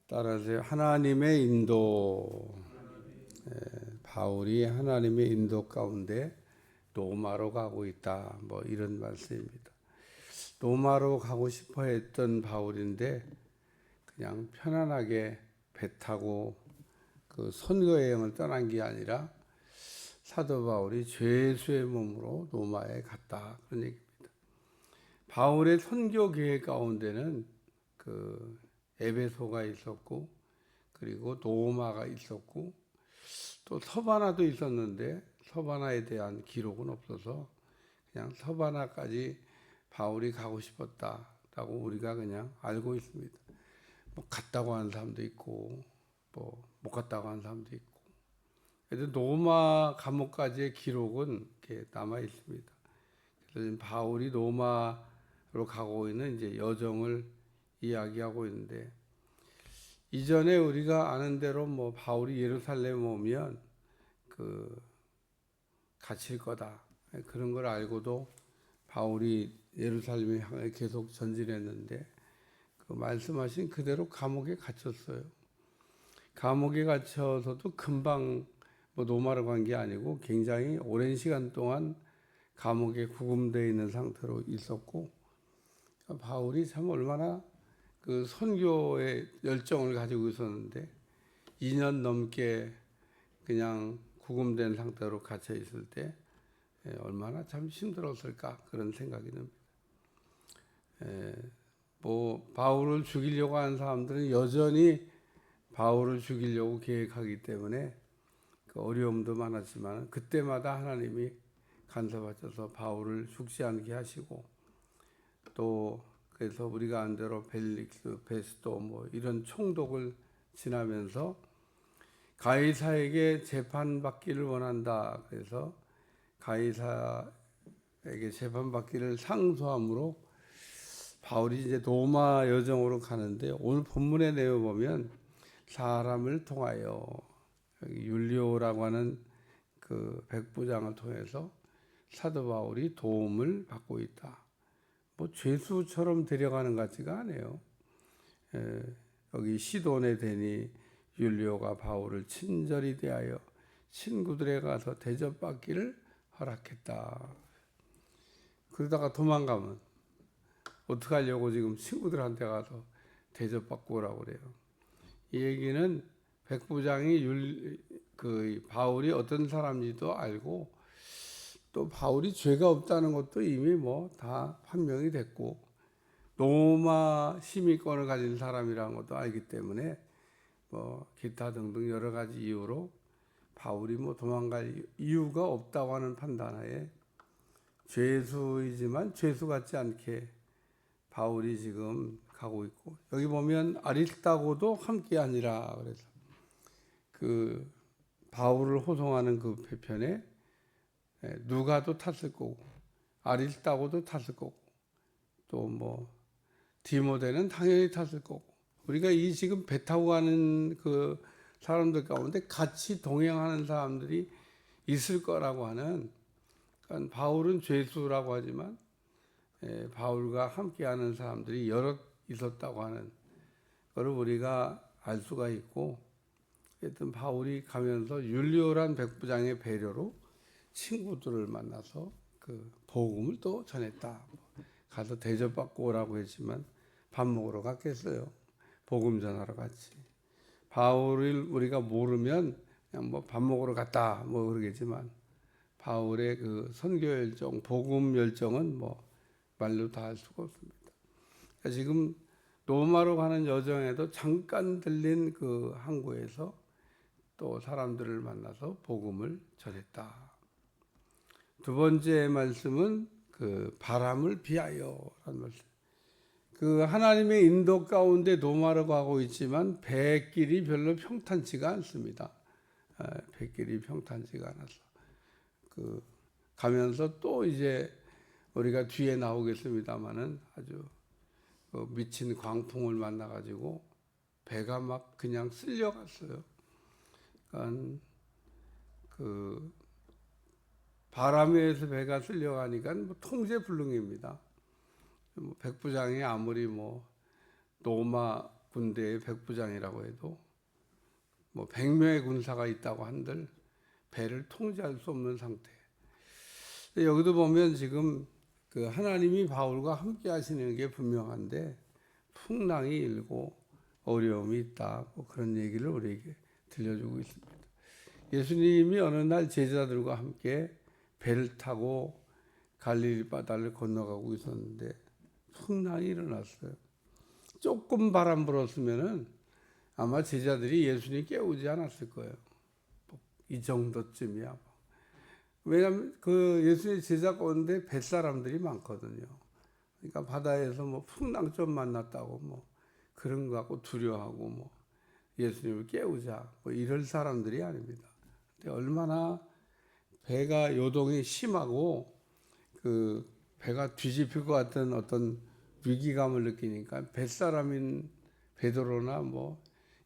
따라서 하나님의 인도, 바울이 하나님의 인도 가운데 로마로 가고 있다. 뭐 이런 말씀입니다. 로마로 가고 싶어 했던 바울인데 그냥 편안하게 배 타고 그 선교 여행을 떠난 게 아니라 사도 바울이 죄수의 몸으로 로마에 갔다. 그런 얘기입니다. 바울의 선교 계획 가운데는 그 에베소가 있었고, 그리고 로마가 있었고, 또 서바나도 있었는데 서바나에 대한 기록은 없어서 그냥 서바나까지 바울이 가고 싶었다라고 우리가 그냥 알고 있습니다. 뭐 갔다고 하는 사람도 있고, 뭐 못 갔다고 하는 사람도 있고. 그래도 로마 감옥까지의 기록은 이렇게 남아 있습니다. 그래서 바울이 로마로 가고 있는 이제 여정을 이야기하고 있는데, 이전에 우리가 아는 대로 뭐 바울이 예루살렘 오면 그 갇힐 거다, 그런 걸 알고도 바울이 예루살렘에 향해 계속 전진했는데 그 말씀하신 그대로 감옥에 갇혔어요. 감옥에 갇혀서도 금방 뭐 로마로 간 게 아니고 굉장히 오랜 시간 동안 감옥에 구금되어 있는 상태로 있었고, 바울이 참 얼마나 그 선교의 열정을 가지고 있었는데 2년 넘게 그냥 구금된 상태로 갇혀 있을 때 얼마나 참 힘들었을까, 그런 생각이 듭니다. 뭐 바울을 죽이려고 하는 사람들은 여전히 바울을 죽이려고 계획하기 때문에 그 어려움도 많았지만 그때마다 하나님이 간섭하셔서 바울을 죽지 않게 하시고, 또 그래서 우리가 안 대로 벨릭스, 베스도 뭐 이런 총독을 지나면서 가이사에게 재판받기를 원한다. 그래서 가이사에게 재판받기를 상소함으로 바울이 이제 로마 여정으로 가는데, 오늘 본문의 내용 보면 사람을 통하여 율리오라고 하는 그 백부장을 통해서 사도 바울이 도움을 받고 있다. 뭐 죄수처럼 데려가는 것 같지가 않아요. 여기 시돈에 대니 율리오가 바울을 친절히 대하여 친구들에 가서 대접받기를 허락했다. 그러다가 도망가면 어떡하려고 지금 친구들한테 가서 대접받고 오라고 그래요. 이 얘기는 백부장이 그 바울이 어떤 사람인지도 알고, 또 바울이 죄가 없다는 것도 이미 뭐 다 판명이 됐고, 로마 시민권을 가진 사람이라는 것도 알기 때문에 뭐 기타 등등 여러 가지 이유로 바울이 뭐 도망갈 이유가 없다고 하는 판단하에 죄수이지만 죄수 같지 않게 바울이 지금 가고 있고, 여기 보면 아리스타고도 함께 아니라 그래서 그 바울을 호송하는 그 배편에 누가도 탔을 거고 아리스타고도 탔을 거고 또 뭐 디모데는 당연히 탔을 거고, 우리가 이 지금 배 타고 가는 그 사람들 가운데 같이 동행하는 사람들이 있을 거라고 하는, 그러니까 바울은 죄수라고 하지만 바울과 함께하는 사람들이 여럿 있었다고 하는 것을 우리가 알 수가 있고, 하여튼 바울이 가면서 율리오란 백부장의 배려로 친구들을 만나서 그 복음을 또 전했다. 가서 대접받고 오라고 했지만 밥 먹으러 갔겠어요. 복음 전하러 갔지. 바울을 우리가 모르면 그냥 뭐 밥 먹으러 갔다 뭐 그러겠지만 바울의 그 선교 열정, 복음 열정은 뭐 말로 다 할 수가 없습니다. 그러니까 지금 로마로 가는 여정에도 잠깐 들린 그 항구에서 또 사람들을 만나서 복음을 전했다. 두 번째 말씀은 그 바람을 비하여라는 말씀. 그 하나님의 인도 가운데 로마로 가고 있지만 배길이 별로 평탄치가 않습니다. 배길이 평탄치가 않아서 그 가면서 또 이제 우리가 뒤에 나오겠습니다만은 아주 미친 광풍을 만나가지고 배가 막 그냥 쓸려갔어요. 그러니까 그 바람에 의해서 배가 쓸려가니까 뭐 통제불능입니다. 백부장이 아무리 뭐 로마 군대의 백부장이라고 해도 뭐 100명의 군사가 있다고 한들 배를 통제할 수 없는 상태. 여기도 보면 지금 그 하나님이 바울과 함께 하시는 게 분명한데 풍랑이 일고 어려움이 있다. 뭐 그런 얘기를 우리에게 들려주고 있습니다. 예수님이 어느 날 제자들과 함께 배를 타고 갈릴리 바다를 건너가고 있었는데 풍랑이 일어났어요. 조금 바람 불었으면은 아마 제자들이 예수님 깨우지 않았을 거예요. 이 정도쯤이야. 왜냐하면 그 예수님 제자 가운데 뱃사람들이 많거든요. 그러니까 바다에서 뭐 풍랑 좀 만났다고 뭐 그런 거 갖고 두려워하고 뭐 예수님을 깨우자 뭐 이럴 사람들이 아닙니다. 근데 얼마나 배가 요동이 심하고 그 배가 뒤집힐 것 같은 어떤 위기감을 느끼니까 뱃사람인 베드로나 뭐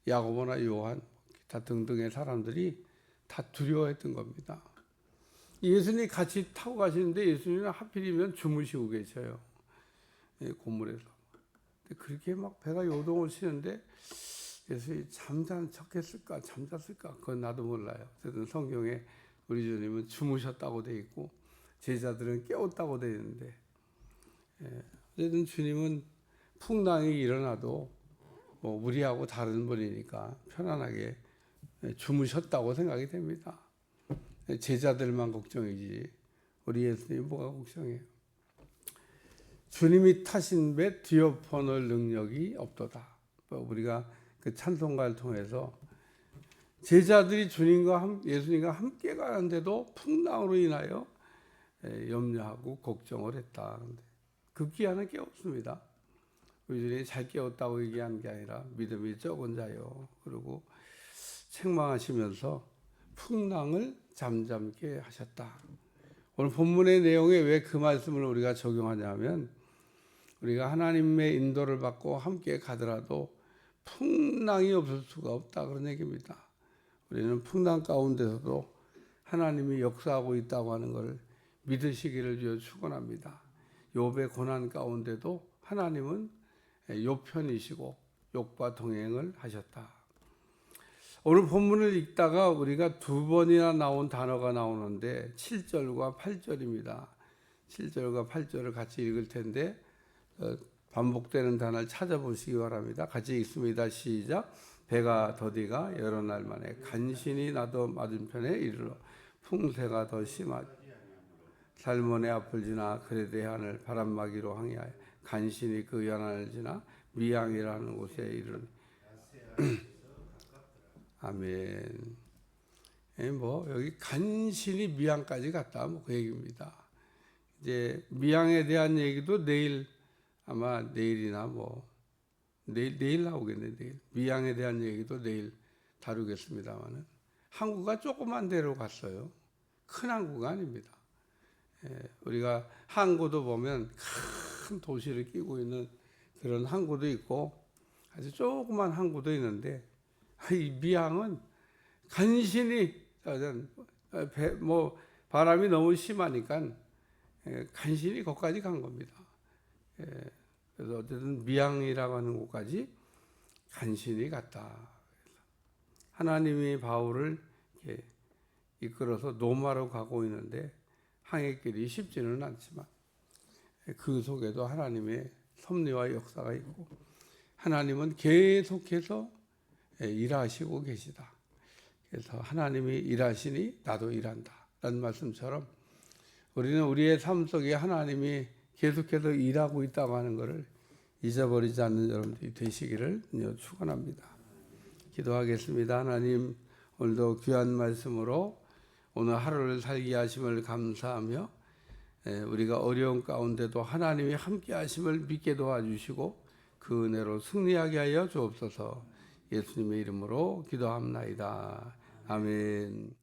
야고보나 요한 기타 등등의 사람들이 다 두려워했던 겁니다. 예수님이 같이 타고 가시는데 예수님은 하필이면 주무시고 계셔요. 고물에서. 그렇게 막 배가 요동을 치는데 예수님이 잠자는 척했을까 잠잤을까 그건 나도 몰라요. 어쨌든 성경에 우리 주님은 주무셨다고 돼 있고 제자들은 깨웠다고 돼 있는데 어쨌든 주님은 풍랑이 일어나도 뭐 우리하고 다른 분이니까 편안하게 주무셨다고 생각이 됩니다. 제자들만 걱정이지 우리 예수님 뭐가 걱정해요. 주님이 타신 배 뒤엎어놓을 능력이 없도다. 우리가 그 찬송가를 통해서 제자들이 예수님과 함께 가는데도 풍랑으로 인하여 염려하고 걱정을 했다. 급기야는 깨웠습니다. 우리 주님이 잘 깨웠다고 얘기한 게 아니라 믿음이 적은 자요. 그리고 책망하시면서 풍랑을 잠잠게 하셨다. 오늘 본문의 내용에 왜 그 말씀을 우리가 적용하냐면 우리가 하나님의 인도를 받고 함께 가더라도 풍랑이 없을 수가 없다 그런 얘기입니다. 우리는 풍랑 가운데서도 하나님이 역사하고 있다고 하는 것을 믿으시기를 주여 축원합니다. 욥의 고난 가운데도 하나님은 욥 편이시고 욥과 동행을 하셨다. 오늘 본문을 읽다가 우리가 두 번이나 나온 단어가 나오는데 7절과 8절입니다. 7절과 8절을 같이 읽을 텐데 반복되는 단어를 찾아보시기 바랍니다. 같이 읽습니다. 시작. 배가 더디가 여러 날 만에 간신히 나도 맞은편에 이르러 풍세가 더 심하지 살몬의 앞을 지나 그레데 하늘 바람막이로 항해하여 간신히 그 연안을 지나 미양이라는 곳에 이르러 아멘. 뭐 여기 간신히 미양까지 갔다 뭐 그 얘기입니다. 이제 미양에 대한 얘기도 내일 아마 내일이나 뭐 내일 나오겠네. 내일 미양에 대한 얘기도 내일 다루겠습니다만은 항구가 조그만 데로 갔어요. 큰 항구가 아닙니다. 우리가 항구도 보면 큰 도시를 끼고 있는 그런 항구도 있고 아주 조그만 항구도 있는데 이 미양은 간신히 뭐 바람이 너무 심하니까 간신히 거기까지 간 겁니다. 그래서 어쨌든 미양이라고 하는 곳까지 간신히 갔다. 하나님이 바울을 이렇게 이끌어서 노마로 가고 있는데 항해길이 쉽지는 않지만 그 속에도 하나님의 섭리와 역사가 있고 하나님은 계속해서 일하시고 계시다. 그래서 하나님이 일하시니 나도 일한다 라는 말씀처럼 우리는 우리의 삶 속에 하나님이 계속해서 일하고 있다고 하는 것을 잊어버리지 않는 여러분들이 되시기를 축원합니다. 기도하겠습니다. 하나님 오늘도 귀한 말씀으로 오늘 하루를 살게 하심을 감사하며 우리가 어려운 가운데도 하나님이 함께 하심을 믿게 도와주시고 그 은혜로 승리하게 하여 주옵소서. 예수님의 이름으로 기도합나이다. 아멘.